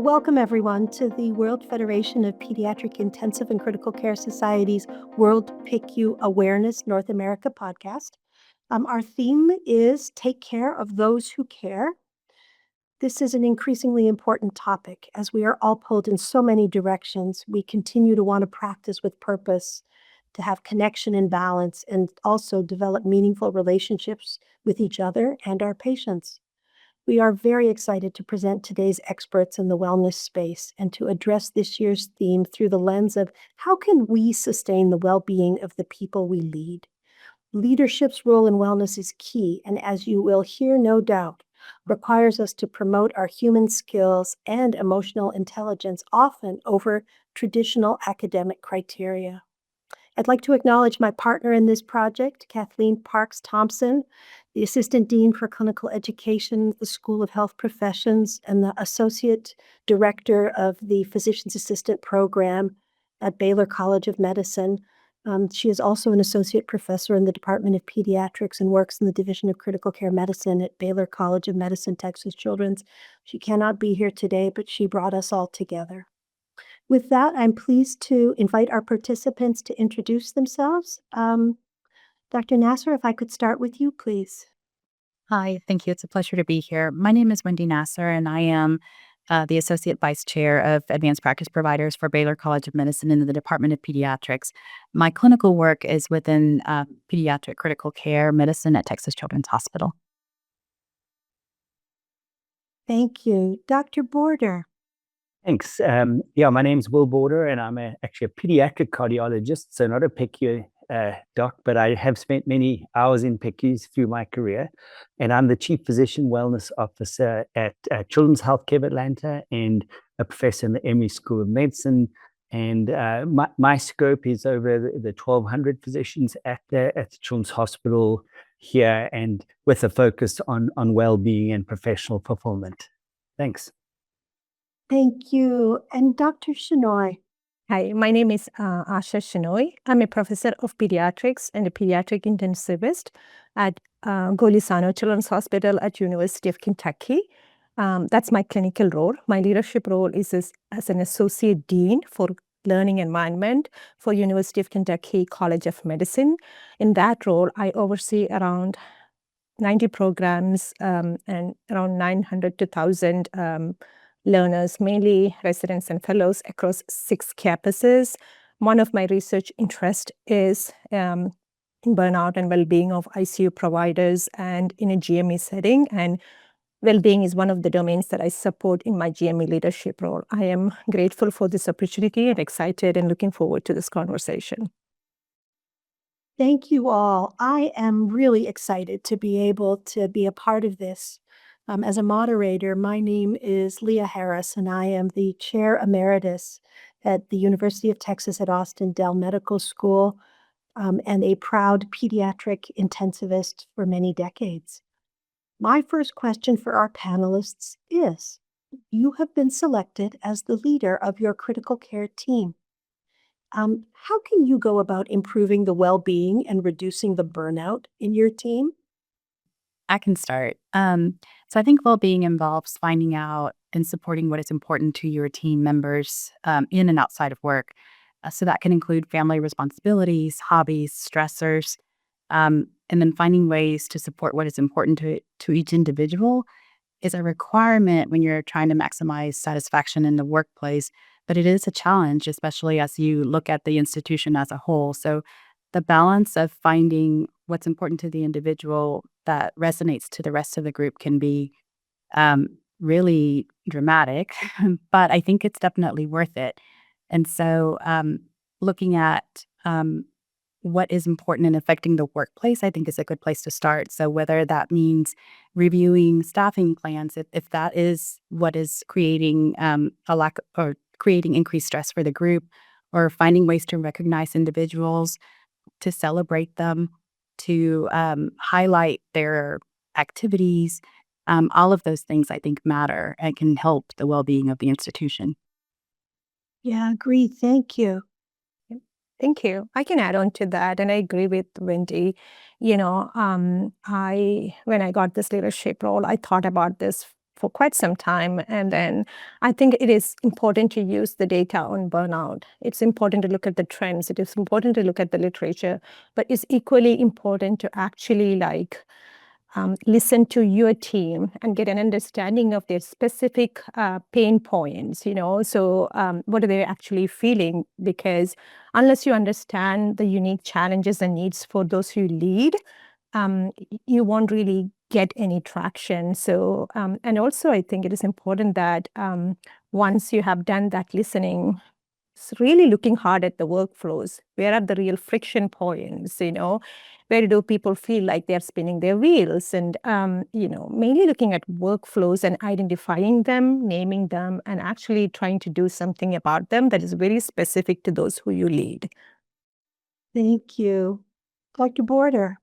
Welcome everyone to the World Federation of Pediatric Intensive and Critical Care Society's World PICU Awareness North America podcast. Our theme is Take Care of Those Who Care. This is an increasingly important topic as we are all pulled in so many directions. We continue to want to practice with purpose, to have connection and balance, and also develop meaningful relationships with each other and our patients. We are very excited to present today's experts in the wellness space and to address this year's theme through the lens of how can we sustain the well-being of the people we lead. Leadership's role in wellness is key, and as you will hear, no doubt, requires us to promote our human skills and emotional intelligence, often over traditional academic criteria. I'd like to acknowledge my partner in this project, Kathleen Parks Thompson, the Assistant Dean for Clinical Education at the School of Health Professions and the Associate Director of the Physician's Assistant Program at Baylor College of Medicine. She is also an Associate Professor in the Department of Pediatrics and works in the Division of Critical Care Medicine at Baylor College of Medicine, Texas Children's. She cannot be here today, but she brought us all together. With that, I'm pleased to invite our participants to introduce themselves. Dr. Nasser, if I could start with you, please. Hi, thank you. It's a pleasure to be here. My name is Wendy Nasser, and I am the Associate Vice Chair of Advanced Practice Providers for Baylor College of Medicine in the Department of Pediatrics. My clinical work is within pediatric critical care medicine at Texas Children's Hospital. Thank you. Dr. Border. Thanks. My name's Will Border, and I'm actually a pediatric cardiologist, so not a PICU doc, but I have spent many hours in PICUs through my career. And I'm the Chief Physician Wellness Officer at Children's Healthcare of Atlanta and a professor in the Emory School of Medicine. And my scope is over the 1,200 physicians at the Children's Hospital here, and with a focus on well-being and professional fulfillment. Thanks. Thank you. And Dr. Shenoi. Hi, my name is Asha Shenoi. I'm a professor of pediatrics and a pediatric intensivist at Golisano Children's Hospital at University of Kentucky. That's my clinical role. My leadership role is as an associate dean for learning environment for University of Kentucky College of Medicine. In that role, I oversee around 90 programs and around 900 to 1,000 learners, mainly residents and fellows across 6 campuses. One of my research interests is in burnout and well-being of ICU providers and in a GME setting. And well-being is one of the domains that I support in my GME leadership role. I am grateful for this opportunity and excited and looking forward to this conversation. Thank you all. I am really excited to be able to be a part of this. As a moderator, my name is Leah Harris, and I am the Chair Emeritus at the University of Texas at Austin Dell Medical School and a proud pediatric intensivist for many decades. My first question for our panelists is, you have been selected as the leader of your critical care team. How can you go about improving the well-being and reducing the burnout in your team? I can start. So I think well-being involves finding out and supporting what is important to your team members in and outside of work. So that can include family responsibilities, hobbies, stressors, and then finding ways to support what is important to each individual is a requirement when you're trying to maximize satisfaction in the workplace. But it is a challenge, especially as you look at the institution as a whole. So the balance of finding what's important to the individual that resonates to the rest of the group can be really dramatic, but I think it's definitely worth it. And so looking at what is important in affecting the workplace, I think is a good place to start. So whether that means reviewing staffing plans, if that is what is creating a lack or creating increased stress for the group, or finding ways to recognize individuals, to celebrate them, to highlight their activities. All of those things I think matter and can help the well-being of the institution. Yeah, agree. Thank you. Thank you. I can add on to that, and I agree with Wendy. When I got this leadership role, I thought about this for quite some time. And then I think it is important to use the data on burnout. It's important to look at the trends. It is important to look at the literature, but it's equally important to actually listen to your team and get an understanding of their specific pain points, So what are they actually feeling? Because unless you understand the unique challenges and needs for those who lead, you won't really get any traction. So, and also I think it is important that once you have done that listening, it's really looking hard at the workflows. Where are the real friction points? Where do people feel like they're spinning their wheels? And mainly looking at workflows and identifying them, naming them, and actually trying to do something about them that is very specific to those who you lead. Thank you. Dr. Border.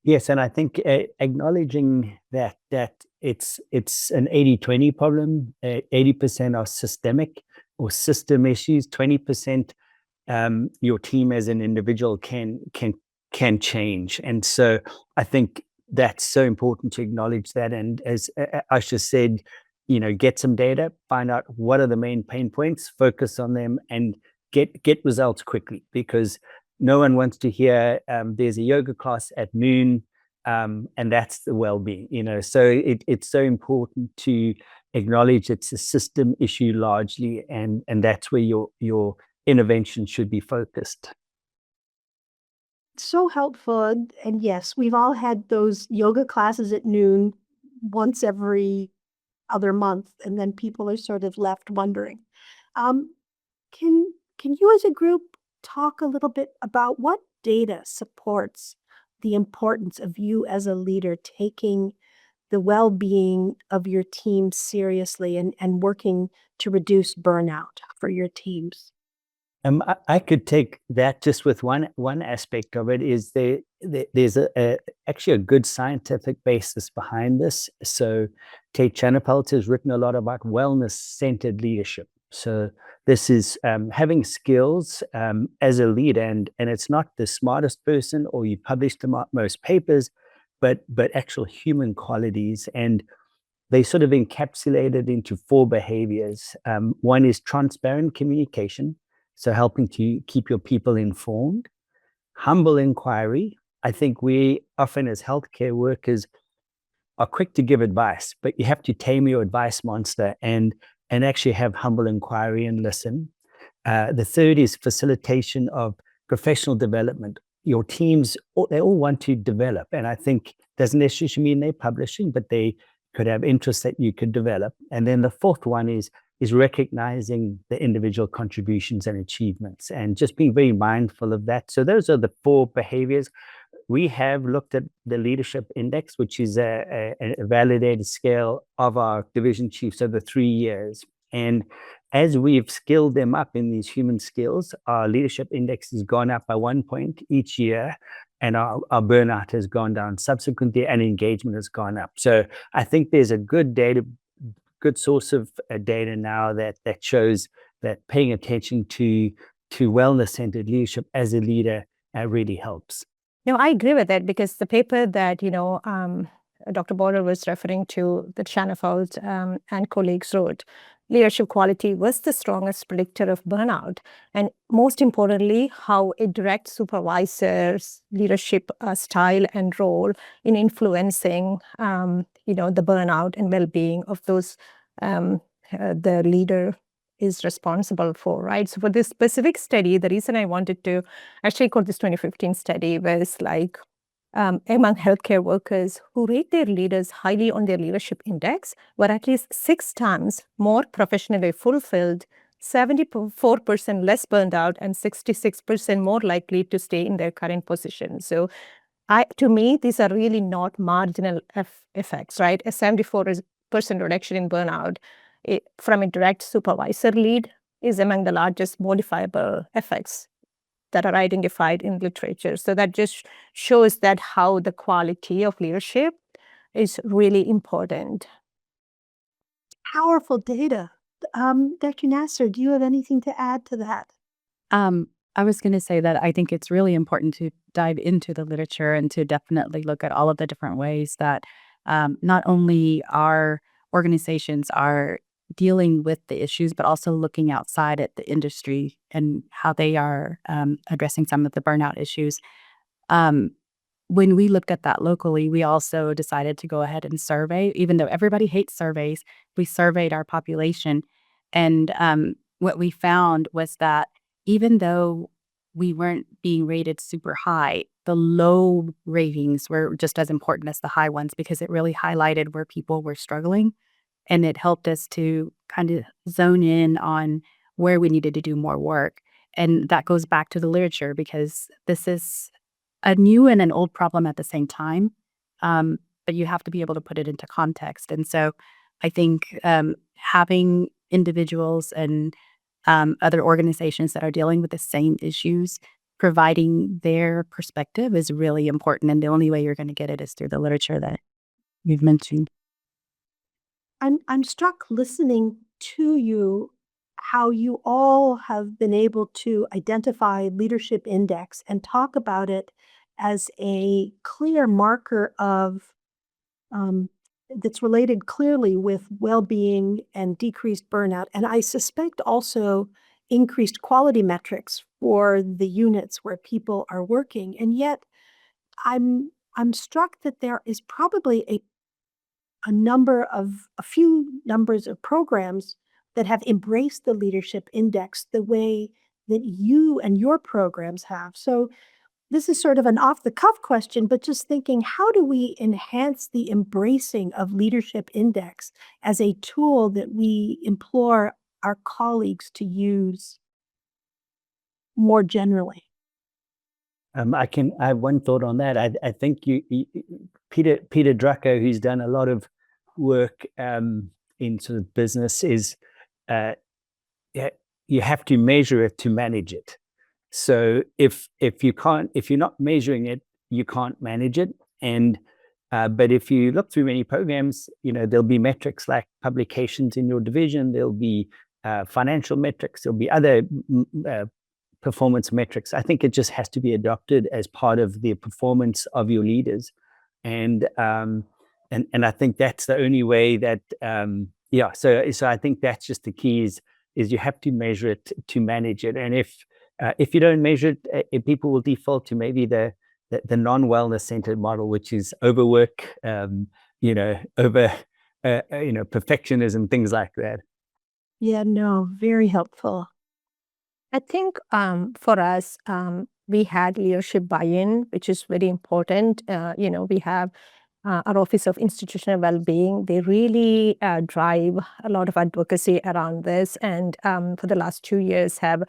Yes, and I think acknowledging that it's an 80-20 problem. 80% are systemic or system issues. 20% your team as an individual can change. And so I think that's so important to acknowledge that. And as Asha said, get some data, find out what are the main pain points, focus on them, and get results quickly, because no one wants to hear there's a yoga class at noon and that's the well-being. So it's so important to acknowledge it's a system issue largely, and that's where your intervention should be focused. So helpful. And yes, we've all had those yoga classes at noon once every other month, and then people are sort of left wondering. Can you as a group talk a little bit about what data supports the importance of you as a leader taking the well-being of your team seriously and working to reduce burnout for your teams? I could take that just with one aspect of it. Is there's actually a good scientific basis behind this. So Tate Chanapelt has written a lot about wellness-centered leadership. So this is having skills as a leader, and it's not the smartest person or you publish the most papers, but actual human qualities. And they sort of encapsulated into 4 behaviors. One is transparent communication, so helping to keep your people informed. Humble inquiry. I think we often as healthcare workers are quick to give advice, but you have to tame your advice monster and actually have humble inquiry and listen. The third is facilitation of professional development. Your teams, they all want to develop, and I think doesn't necessarily mean they're publishing, but they could have interests that you could develop. And then the fourth one is recognizing the individual contributions and achievements and just being very mindful of that. So those are the 4 behaviors. We have looked at the leadership index, which is a validated scale of our division chiefs over 3 years. And as we've skilled them up in these human skills, our leadership index has gone up by 1 point each year, and our burnout has gone down subsequently, and engagement has gone up. So I think there's a good source of data now that shows that paying attention to wellness-centered leadership as a leader really helps. No, I agree with that, because the paper that, Dr. Border was referring to, that Chanafelt and colleagues wrote, leadership quality was the strongest predictor of burnout. And most importantly, how a direct supervisor's leadership style and role in influencing, the burnout and well-being of those the leader is responsible for, right? So for this specific study, the reason I wanted to actually quote this 2015 study was among healthcare workers who rate their leaders highly on their leadership index were at least 6 times more professionally fulfilled, 74% less burned out, and 66% more likely to stay in their current position. So to me, these are really not marginal effects, right? A 74% reduction in burnout from a direct supervisor lead is among the largest modifiable effects that are identified in literature. So that just shows that how the quality of leadership is really important. Powerful data. Dr. Nasser, do you have anything to add to that? I was going to say that I think it's really important to dive into the literature and to definitely look at all of the different ways that not only our organizations are dealing with the issues, but also looking outside at the industry and how they are addressing some of the burnout issues. Um, when we looked at that locally, we also decided to go ahead and survey, even though everybody hates surveys, we surveyed our population. And what we found was that even though we weren't being rated super high, the low ratings were just as important as the high ones because it really highlighted where people were struggling. And it helped us to kind of zone in on where we needed to do more work. And that goes back to the literature because this is a new and an old problem at the same time, but you have to be able to put it into context. And so I think having individuals and other organizations that are dealing with the same issues, providing their perspective is really important. And the only way you're going to get it is through the literature that you've mentioned. I'm struck listening to you, how you all have been able to identify leadership index and talk about it as a clear marker of that's related clearly with well-being and decreased burnout. And I suspect also increased quality metrics for the units where people are working. And yet I'm struck that there is probably a few numbers of programs that have embraced the leadership index the way that you and your programs have. So this is sort of an off the cuff question, but just thinking, how do we enhance the embracing of leadership index as a tool that we implore our colleagues to use more generally? I have one thought on that. I think Peter Drucker, who's done a lot of work in sort of business, is you have to measure it to manage it. So if you're not measuring it, you can't manage it. And but if you look through many programs, there'll be metrics like publications in your division. There'll be financial metrics. There'll be other performance metrics. I think it just has to be adopted as part of the performance of your leaders, and I think that's the only way that So I think that's just the key is you have to measure it to manage it, and if you don't measure it, people will default to maybe the non-wellness centered model, which is overwork, over perfectionism, things like that. Yeah, no, very helpful. I think for us, we had leadership buy-in, which is very important. We have our Office of Institutional Wellbeing. They really drive a lot of advocacy around this, and for the last 2 years have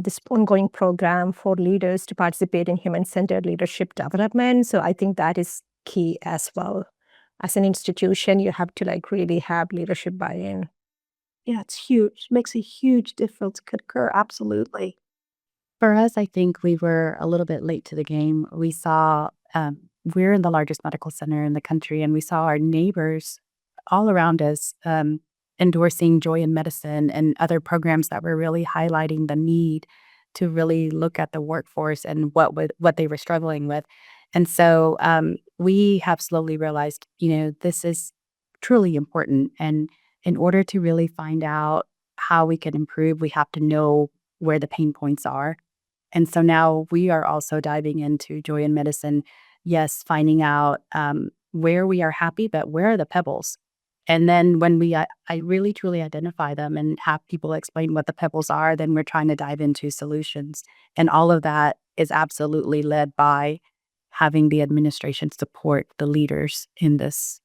this ongoing program for leaders to participate in human-centered leadership development. So I think that is key as well. As an institution, you have to really have leadership buy-in. Yeah, it's huge. Makes a huge difference. Concur, absolutely. For us, I think we were a little bit late to the game. We saw, we're in the largest medical center in the country, and we saw our neighbors all around us endorsing Joy in Medicine and other programs that were really highlighting the need to really look at the workforce and what they were struggling with. And so we have slowly realized, this is truly important. And in order to really find out how we can improve, we have to know where the pain points are. And so now we are also diving into Joy in Medicine, yes, finding out where we are happy, but where are the pebbles? And then when I really truly identify them and have people explain what the pebbles are, then we're trying to dive into solutions. And all of that is absolutely led by having the administration support the leaders in this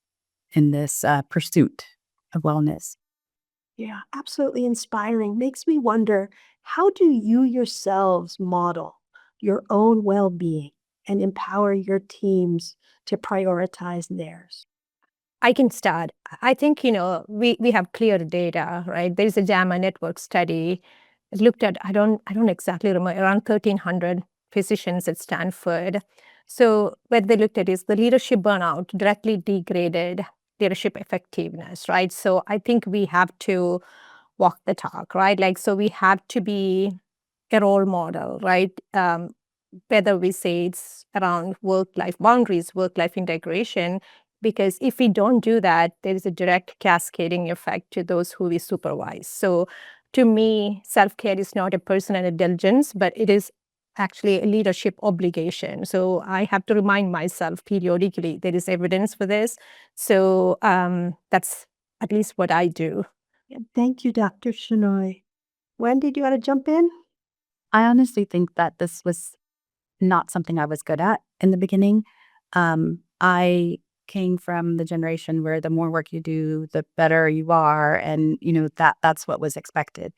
pursuit of wellness. Yeah, absolutely inspiring. Makes me wonder, how do you yourselves model your own well-being and empower your teams to prioritize theirs? I can start. I think, we have clear data, right? There's a JAMA network study. It looked at, I don't exactly remember, around 1,300 physicians at Stanford. So what they looked at is the leadership burnout directly degraded leadership effectiveness, right? So I think we have to walk the talk, right? So we have to be a role model, right? Whether we say it's around work-life boundaries, work-life integration, Because if we don't do that, there is a direct cascading effect to those who we supervise. So to me, self-care is not a personal indulgence, but it is actually a leadership obligation. So I have to remind myself periodically there is evidence for this. So that's at least what I do. Yeah, thank you, Dr. Shenoi. Wendy, do you want to jump in? I honestly think that this was not something I was good at in the beginning. I came from the generation where the more work you do, the better you are, and that's what was expected.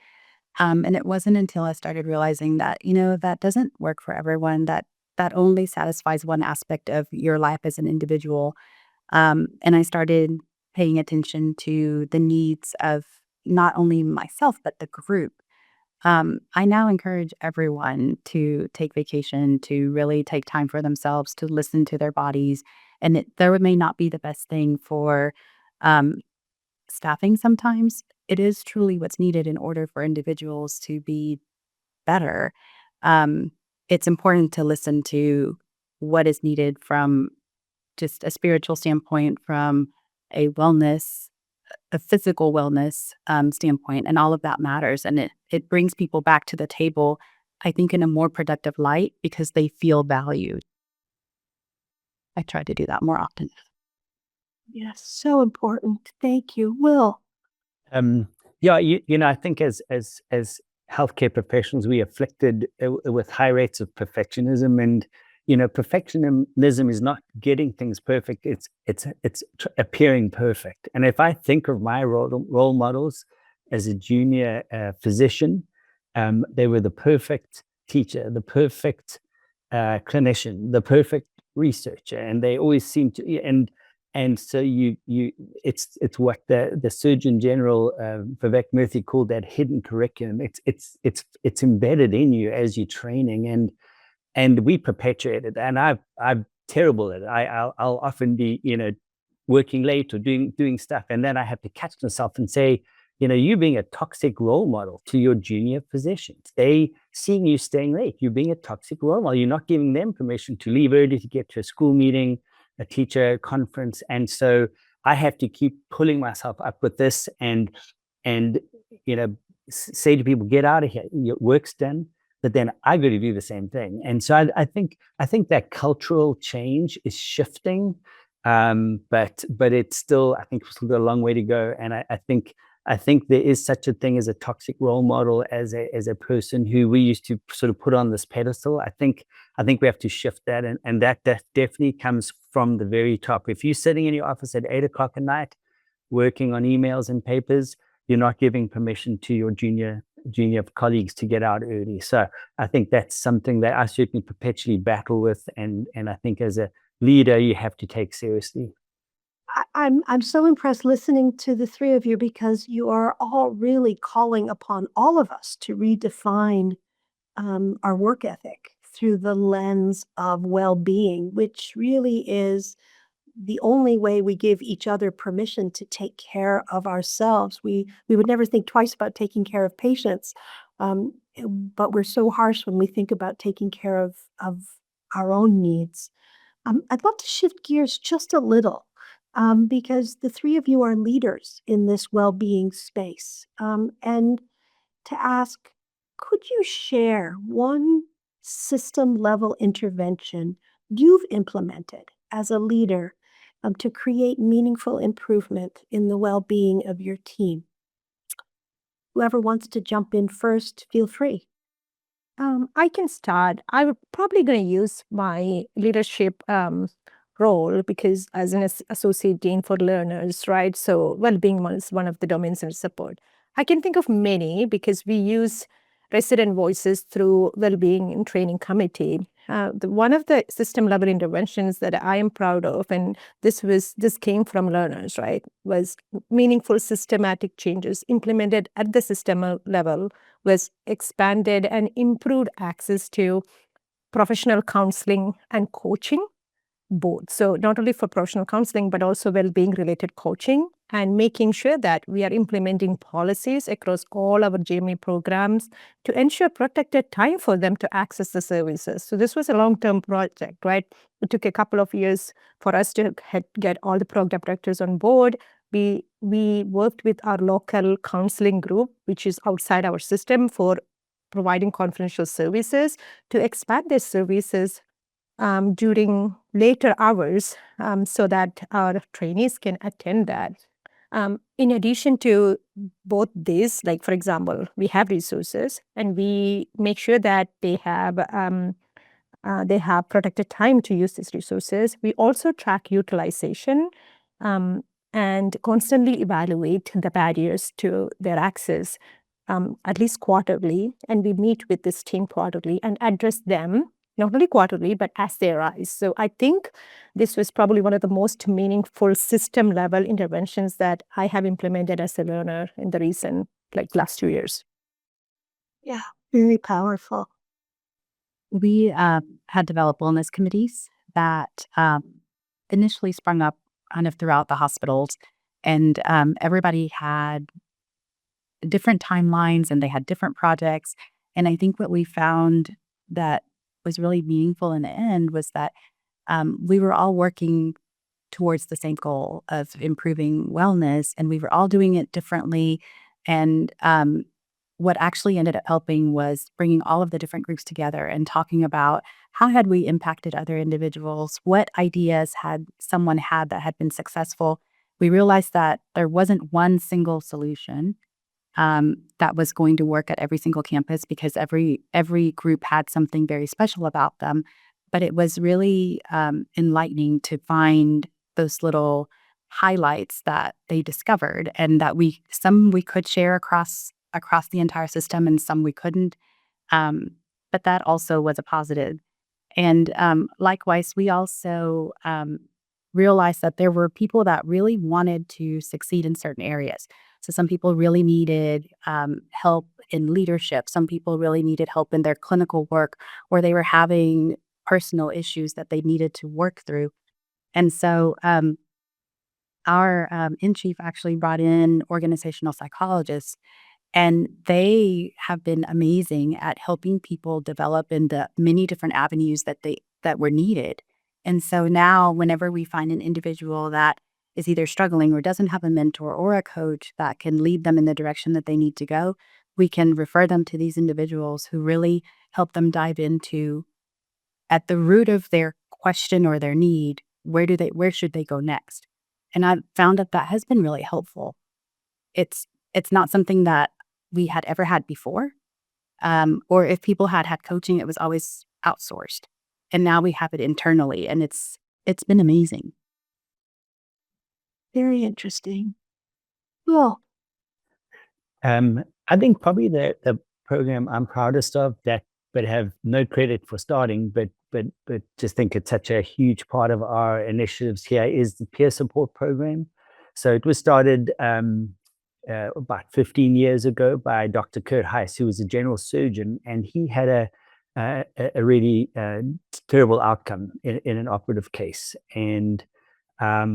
And it wasn't until I started realizing that that doesn't work for everyone. That only satisfies one aspect of your life as an individual. And I started paying attention to the needs of not only myself but the group. I now encourage everyone to take vacation, to really take time for themselves, to listen to their bodies. And there may not be the best thing for um, staffing sometimes. It is truly what's needed in order for individuals to be better. Um, it's important to listen to what is needed from just a spiritual standpoint, from a wellness, a physical wellness standpoint, and all of that matters. And it brings people back to the table, I think, in a more productive light because they feel valued. I try to do that more often. Yes, so important. Thank you. Will? Yeah, I think as healthcare professionals, we are afflicted with high rates of perfectionism, and perfectionism is not getting things perfect. It's appearing perfect. And if I think of my role models as a junior physician, they were the perfect teacher, the perfect clinician, the perfect researcher, and they always seem to and so it's what the Surgeon General Vivek Murthy called that hidden curriculum. It's embedded in you as you're training, and we perpetuate it. And I'm terrible at it. I'll often be working late or doing stuff, and then I have to catch myself and say, you being a toxic role model to your junior physicians. They seeing you staying late. You're being a toxic role model. You're not giving them permission to leave early to get to a school meeting, a teacher conference. And so I have to keep pulling myself up with this and say to people, get out of here. Your work's done. But then I got to do the same thing. And so I think that cultural change is shifting. But it's still, I think we've still got a long way to go. And I think there is such a thing as a toxic role model, as a person who we used to sort of put on this pedestal. I think we have to shift that, and that definitely comes from the very top. If you're sitting in your office at 8:00 at night, working on emails and papers, you're not giving permission to your junior colleagues to get out early. So I think that's something that I certainly perpetually battle with, and I think as a leader, you have to take seriously. I'm so impressed listening to the three of you because you are all really calling upon all of us to redefine our work ethic through the lens of well-being, which really is the only way we give each other permission to take care of ourselves. We would never think twice about taking care of patients, but we're so harsh when we think about taking care of our own needs. I'd love to shift gears just a little because the three of you are leaders in this well-being space. And to ask, could you share one system level intervention you've implemented as a leader to create meaningful improvement in the well-being of your team? Whoever wants to jump in first, feel free. I can start. I'm probably going to use my leadership role because as an associate dean for learners, right? So well-being is one of the domains in support. I can think of many because we use resident voices through well-being and training committee. One of the system level interventions that I am proud of, and this came from learners, right, was meaningful systematic changes implemented at the system level, was expanded and improved access to professional counseling and coaching both. So not only for professional counseling, but also well-being related coaching and making sure that we are implementing policies across all our GME programs to ensure protected time for them to access the services. So this was a long-term project, right? It took a couple of years for us to get all the program directors on board. We worked with our local counseling group, which is outside our system, for providing confidential services to expand their services during later hours so that our trainees can attend that. In addition to both this, like for example, we have resources and we make sure that they have protected time to use these resources. We also track utilization and constantly evaluate the barriers to their access, at least quarterly. And we meet with this team quarterly and address them, not only quarterly, but as they arise. So I think this was probably one of the most meaningful system level interventions that I have implemented as a learner in the recent, last 2 years. Yeah, very powerful. We had developed wellness committees that initially sprung up kind of throughout the hospitals, and everybody had different timelines and they had different projects. And I think what we found that was really meaningful in the end was that we were all working towards the same goal of improving wellness, and we were all doing it differently. And what actually ended up helping was bringing all of the different groups together and talking about how had we impacted other individuals, what ideas had someone had that had been successful. We realized that there wasn't one single solution that was going to work at every single campus, because every group had something very special about them. But it was really enlightening to find those little highlights that they discovered, and that some we could share across the entire system, and some we couldn't. But that also was a positive. And likewise, we also realized that there were people that really wanted to succeed in certain areas. So some people really needed help in leadership. Some people really needed help in their clinical work, or they were having personal issues that they needed to work through. And so our in-chief actually brought in organizational psychologists, and they have been amazing at helping people develop in the many different avenues that were needed. And so now whenever we find an individual that is either struggling or doesn't have a mentor or a coach that can lead them in the direction that they need to go, we can refer them to these individuals who really help them dive into, at the root of their question or their need, where should they go next? And I've found that has been really helpful. It's not something that we had ever had before, or if people had coaching, it was always outsourced, and now we have it internally, and it's been amazing. Very interesting. Well, I think probably the program I'm proudest of, but have no credit for starting, but just think it's such a huge part of our initiatives here, is the peer support program. So it was started about 15 years ago by Dr. Kurt Heiss, who was a general surgeon, and he had a really terrible outcome in an operative case. And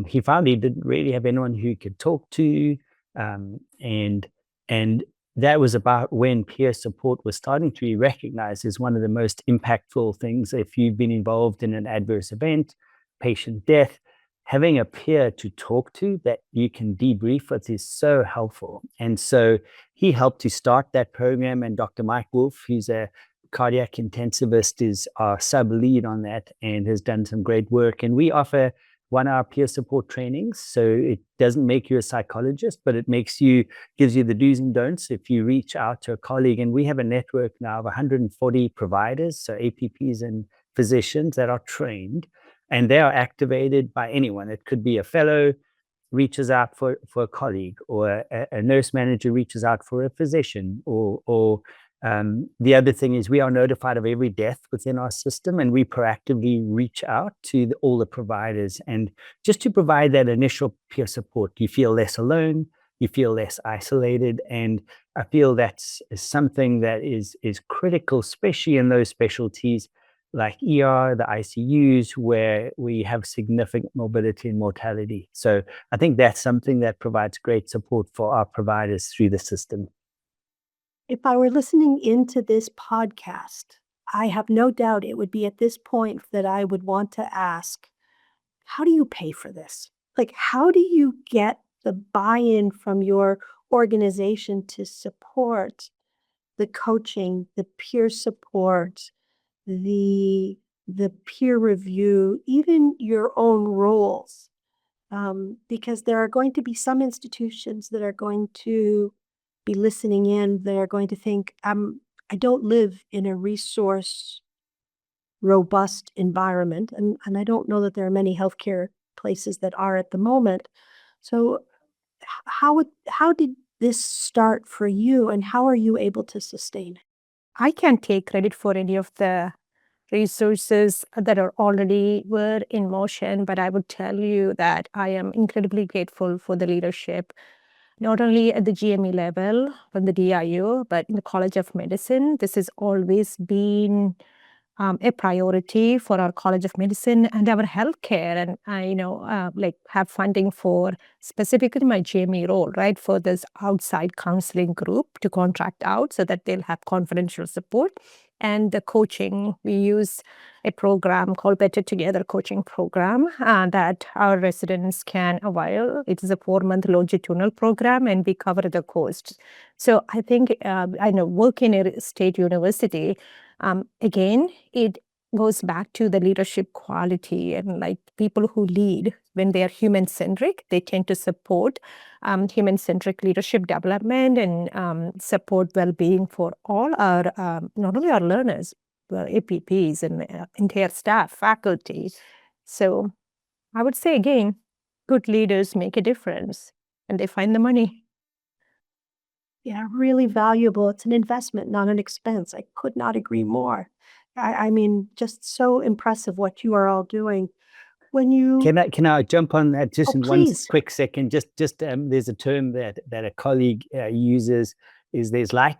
he found he didn't really have anyone who he could talk to, and that was about when peer support was starting to be recognized as one of the most impactful things. If you've been involved in an adverse event, patient death, having a peer to talk to that you can debrief with is so helpful. And so he helped to start that program, and Dr. Mike Wolf, who's a cardiac intensivist, is our sub-lead on that and has done some great work. And we offer 1-hour peer support trainings. So it doesn't make you a psychologist, but it gives you the do's and don'ts if you reach out to a colleague. And we have a network now of 140 providers, so APPs and physicians that are trained, and they are activated by anyone. It could be a fellow reaches out for a colleague, or a nurse manager reaches out for a physician, or the other thing is we are notified of every death within our system, and we proactively reach out to all the providers, and just to provide that initial peer support. You feel less alone, you feel less isolated, and I feel that's something that is critical, especially in those specialties like ER, the ICUs, where we have significant morbidity and mortality. So I think that's something that provides great support for our providers through the system. If I were listening into this podcast, I have no doubt it would be at this point that I would want to ask, how do you pay for this? Like, how do you get the buy-in from your organization to support the coaching, the peer support, the peer review, even your own roles? Because there are going to be some institutions that are going to be listening in, that are going to think, I don't live in a resource robust environment, and I don't know that there are many healthcare places that are at the moment. So how did this start for you, and how are you able to sustain it? I can't take credit for any of the resources that are already were in motion, but I would tell you that I am incredibly grateful for the leadership, not only at the GME level from the DIU, but in the College of Medicine. This has always been a priority for our College of Medicine and our healthcare. And I like have funding for specifically my GME role, right, for this outside counseling group to contract out so that they'll have confidential support. And the coaching, we use a program called Better Together coaching program that our residents can avail. It is a 4-month longitudinal program, and we cover the cost. So I think I know work in a state university, again, it goes back to the leadership quality, and like people who lead, when they are human-centric, they tend to support human-centric leadership development and support well-being for all our, not only our learners, but APPs and entire staff, faculty. So I would say again, good leaders make a difference and they find the money. Yeah, really valuable. It's an investment, not an expense. I could not agree more. I mean, just so impressive what you are all doing. When you Can I jump on that just in one please. quick second? There's a term that a colleague uses, is there's light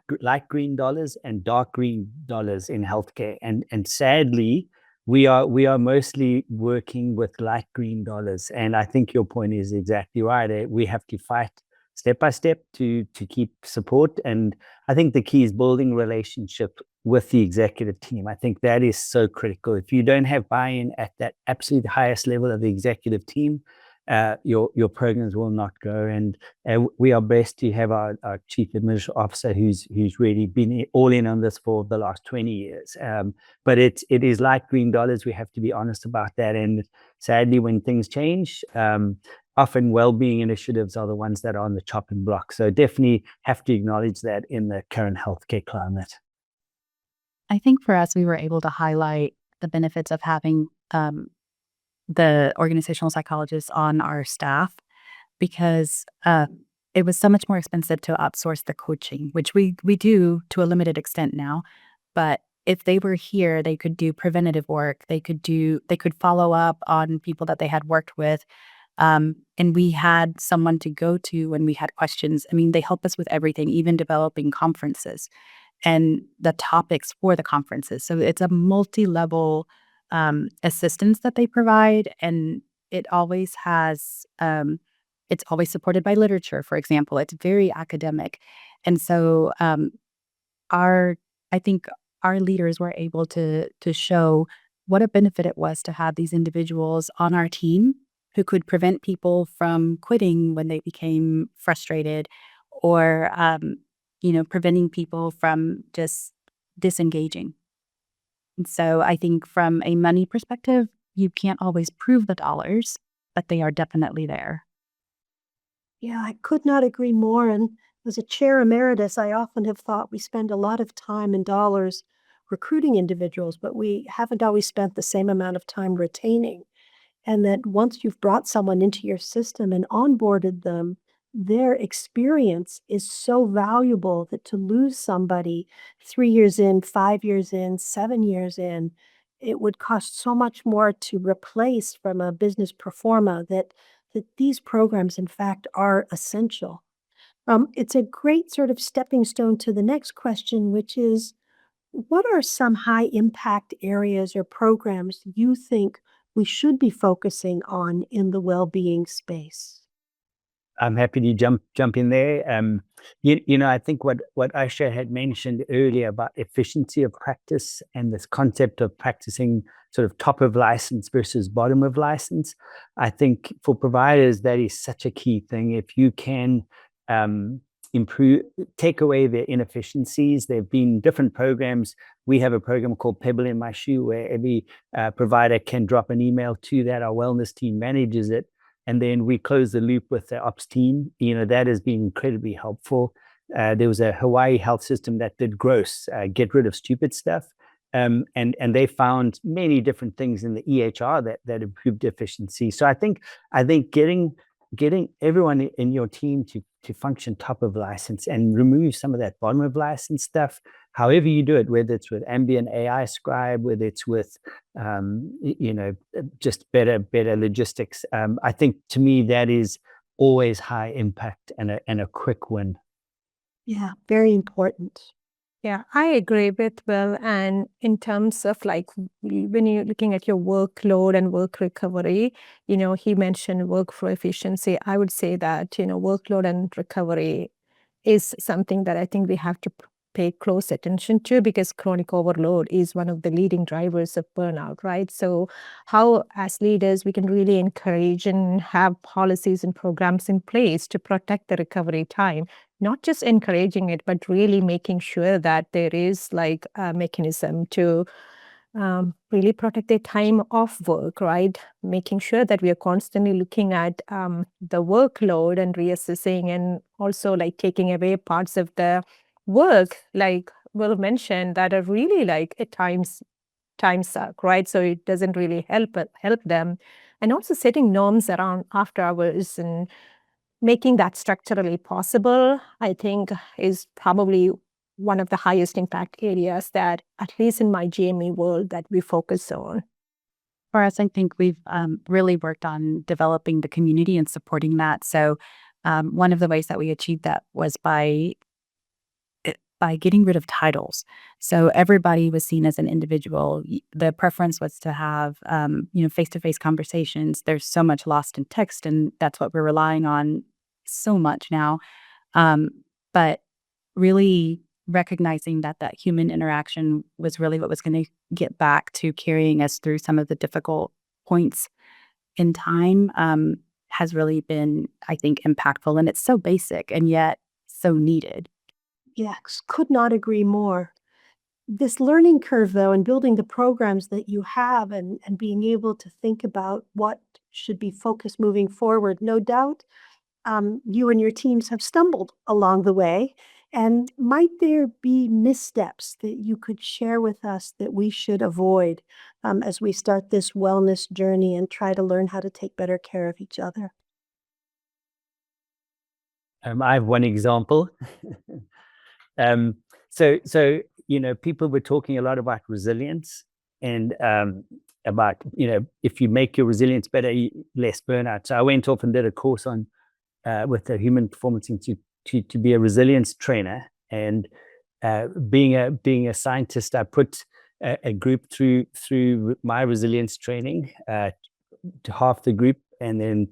green dollars and dark green dollars in healthcare, and sadly we are mostly working with light green dollars, and I think your point is exactly right. We have to fight step by step to keep support, and I think the key is building relationship with the executive team. I think that is so critical. If you don't have buy-in at that absolute highest level of the executive team, your programs will not go. And we are blessed to have our chief administrative officer who's really been all in on this for the last 20 years. But it is light green dollars. We have to be honest about that. And sadly, when things change, often well-being initiatives are the ones that are on the chopping block. So definitely have to acknowledge that in the current healthcare climate. I think for us, we were able to highlight the benefits of having the organizational psychologists on our staff, because it was so much more expensive to outsource the coaching, which we do to a limited extent now. But if they were here, they could do preventative work. They could follow up on people that they had worked with. And we had someone to go to when we had questions. I mean, they help us with everything, even developing conferences and the topics for the conferences. So it's a multi-level assistance that they provide, and it always has, it's always supported by literature, for example. It's very academic. And so I think our leaders were able to show what a benefit it was to have these individuals on our team who could prevent people from quitting when they became frustrated, or preventing people from just disengaging. And so I think from a money perspective, you can't always prove the dollars, but they are definitely there. Yeah, I could not agree more. And as a chair emeritus, I often have thought we spend a lot of time and dollars recruiting individuals, but we haven't always spent the same amount of time retaining. And that once you've brought someone into your system and onboarded them, their experience is so valuable that to lose somebody 3 years in, 5 years in, 7 years in, it would cost so much more to replace from a business pro forma that these programs, in fact, are essential. It's a great sort of stepping stone to the next question, which is, What are some high impact areas or programs you think we should be focusing on in the well-being space? I'm happy to jump in there. I think what Asha had mentioned earlier about efficiency of practice and this concept of practicing sort of top of license versus bottom of license. I think for providers, that is such a key thing. If you can improve, take away their inefficiencies. There have been different programs. We have a program called Pebble in My Shoe, where every provider can drop an email to that. Our wellness team manages it, and then we close the loop with the ops team. That has been incredibly helpful. There was a Hawaii health system that did gross, get rid of stupid stuff. And they found many different things in the EHR that improved efficiency. So I think getting everyone in your team to function top of license and remove some of that bottom of license stuff, however you do it, whether it's with ambient AI scribe, whether it's with just better logistics. I think to me that is always high impact and a quick win. Yeah, very important. Yeah, I agree with Will. And in terms of when you're looking at your workload and work recovery, he mentioned workflow efficiency. I would say that, workload and recovery is something that I think we have to pay close attention to, because chronic overload is one of the leading drivers of burnout, right? So how, as leaders, we can really encourage and have policies and programs in place to protect the recovery time, not just encouraging it, but really making sure that there is a mechanism to really protect their time off work, right? Making sure that we are constantly looking at the workload and reassessing, and also taking away parts of the work, like Will mentioned, that are really at times time suck, right? So it doesn't really help them. And also setting norms around after hours and making that structurally possible, I think, is probably one of the highest impact areas that, at least in my GME world, that we focus on. For us, I think we've really worked on developing the community and supporting that. So one of the ways that we achieved that was by getting rid of titles. So everybody was seen as an individual. The preference was to have, face-to-face conversations. There's so much lost in text, and that's what we're relying on so much now. But really recognizing that human interaction was really what was going to get back to carrying us through some of the difficult points in time has really been, I think, impactful. And it's so basic and yet so needed. Yes, could not agree more. This learning curve, though, and building the programs that you have, and being able to think about what should be focused moving forward, no doubt you and your teams have stumbled along the way. And might there be missteps that you could share with us that we should avoid as we start this wellness journey and try to learn how to take better care of each other? I have one example. So people were talking a lot about resilience and about if you make your resilience better, less burnout. So I went off and did a course on with the Human Performance Institute to be a resilience trainer. And being a scientist, I put a group through my resilience training, to half the group, and then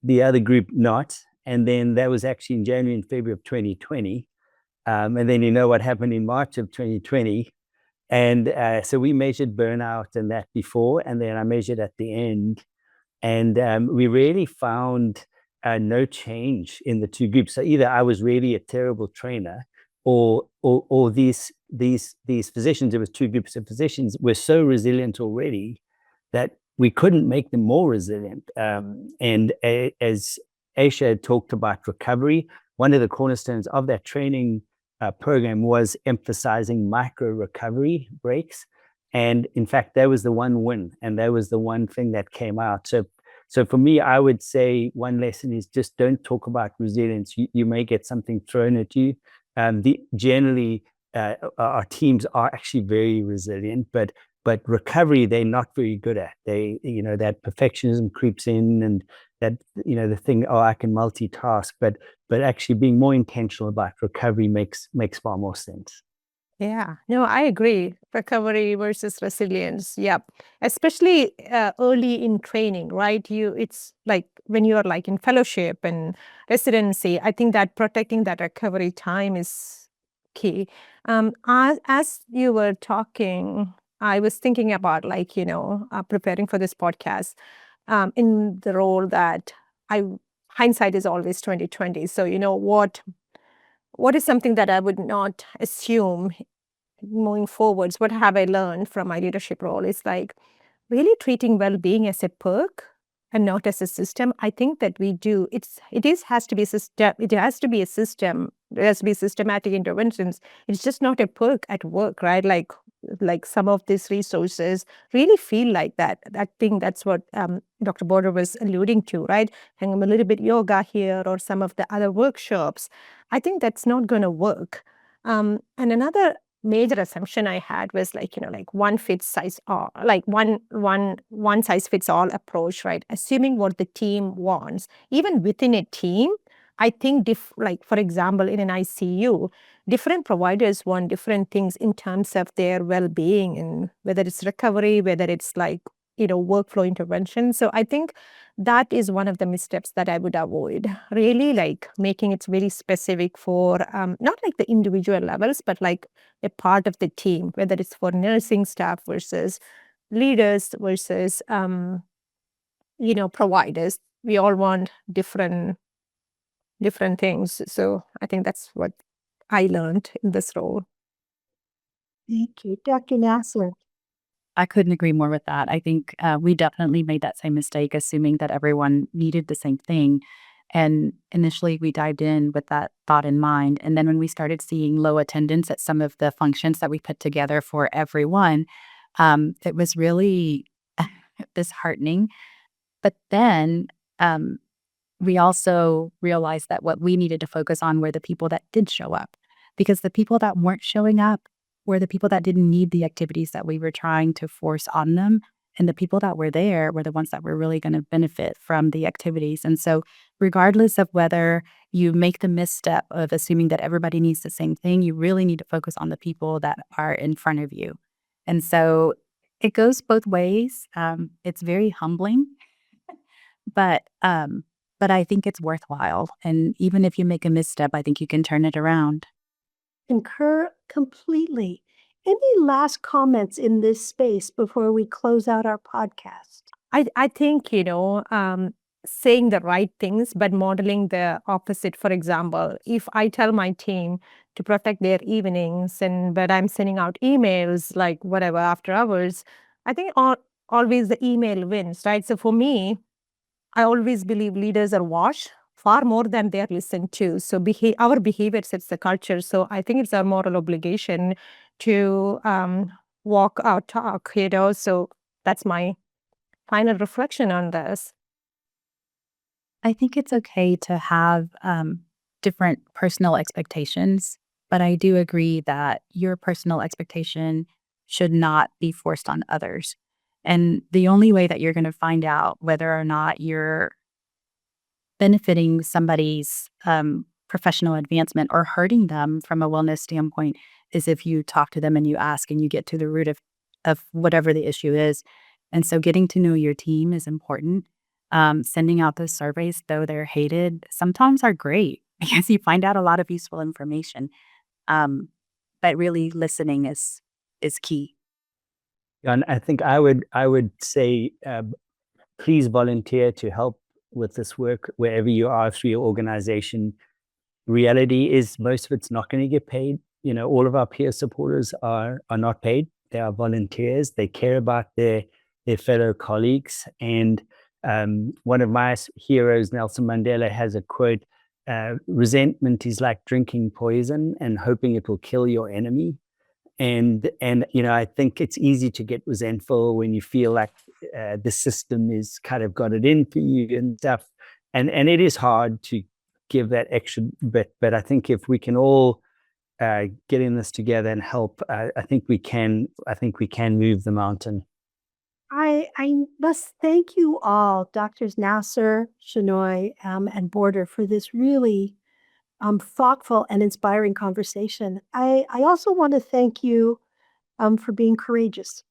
the other group not. And then that was actually in January and February of 2020. And then what happened in March of 2020. And so we measured burnout and that before, and then I measured at the end. And we really found no change in the two groups. So either I was really a terrible trainer, or these physicians, there was two groups of physicians, were so resilient already that we couldn't make them more resilient. And as Asha had talked about recovery, one of the cornerstones of that training program was emphasizing micro recovery breaks. And in fact, that was the one win, and that was the one thing that came out. So for me, I would say one lesson is just don't talk about resilience. You may get something thrown at you. Generally, our teams are actually very resilient, but recovery they're not very good at. They that perfectionism creeps in, and that the thing, oh, I can multitask, but actually being more intentional about recovery makes far more sense. Yeah, no, I agree. Recovery versus resilience. Yep. Especially early in training, right? It's like when you are like in fellowship and residency, I think that protecting that recovery time is key. As you were talking, I was thinking about like, preparing for this podcast in the role that I, hindsight is always 2020. So, what is something that I would not assume moving forwards? What have I learned from my leadership role is like really treating well-being as a perk and not as a system. I think that we do. Has to be system. It has to be a system. There has to be systematic interventions. It's just not a perk at work, right? Like some of these resources really feel like that. I think that's what Dr. Border was alluding to, right? Hang a little bit yoga here or some of the other workshops. I think that's not going to work. And another major assumption I had was like one fits size all, like one size fits all approach, right? Assuming what the team wants. Even within a team, I think like for example, in an ICU, different providers want different things in terms of their well-being and whether it's recovery, whether it's like, workflow intervention. So I think that is one of the missteps that I would avoid. Really like making it very specific for not like the individual levels, but like a part of the team, whether it's for nursing staff versus leaders versus providers. We all want different things. So I think that's what I learned in this role. Thank you. Dr. Nasser. I couldn't agree more with that. I think we definitely made that same mistake, assuming that everyone needed the same thing. And initially, we dived in with that thought in mind. And then when we started seeing low attendance at some of the functions that we put together for everyone, it was really disheartening. But then we also realized that what we needed to focus on were the people that did show up, because the people that weren't showing up were the people that didn't need the activities that we were trying to force on them. And the people that were there were the ones that were really going to benefit from the activities. And so, regardless of whether you make the misstep of assuming that everybody needs the same thing, you really need to focus on the people that are in front of you. And so, it goes both ways. It's very humbling, but I think it's worthwhile. And even if you make a misstep, I think you can turn it around. Concur completely. Any last comments in this space before we close out our podcast? I think, saying the right things, but modeling the opposite. For example, if I tell my team to protect their evenings but I'm sending out emails like whatever after hours, I think always the email wins, right? So for me, I always believe leaders are watched far more than they are listened to. So our behavior sets the culture. So I think it's our moral obligation to walk our talk, So that's my final reflection on this. I think it's okay to have different personal expectations, but I do agree that your personal expectation should not be forced on others. And the only way that you're going to find out whether or not you're benefiting somebody's professional advancement or hurting them from a wellness standpoint is if you talk to them and you ask and you get to the root of whatever the issue is. And so getting to know your team is important. Sending out those surveys, though they're hated, sometimes are great because you find out a lot of useful information. But really listening is key. And I think I would say, please volunteer to help with this work wherever you are through your organization. Reality is most of it's not going to get paid. All of our peer supporters are not paid. They are volunteers. They care about their fellow colleagues. And one of my heroes, Nelson Mandela, has a quote: resentment is like drinking poison and hoping it will kill your enemy. And I think it's easy to get resentful when you feel like the system is kind of got it in for you and stuff. And it is hard to give that extra bit. But I think if we can all get in this together and help, I think we can move the mountain. I must thank you all, Doctors Nasser, Shenoi, and Border, for this really thoughtful and inspiring conversation. I also want to thank you for being courageous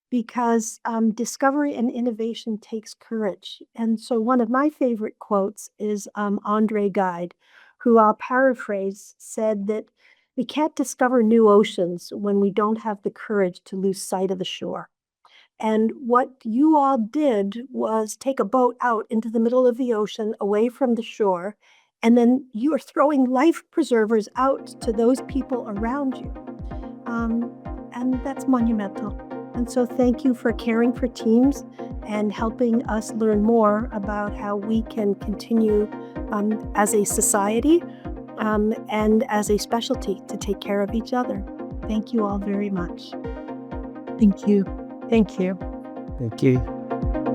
because discovery and innovation takes courage. And so one of my favorite quotes is Andre Gide, who I'll paraphrase, said that we can't discover new oceans when we don't have the courage to lose sight of the shore. And what you all did was take a boat out into the middle of the ocean away from the shore, and then you are throwing life preservers out to those people around you. And that's monumental. And so thank you for caring for teams and helping us learn more about how we can continue as a society and as a specialty to take care of each other. Thank you all very much. Thank you. Thank you. Thank you.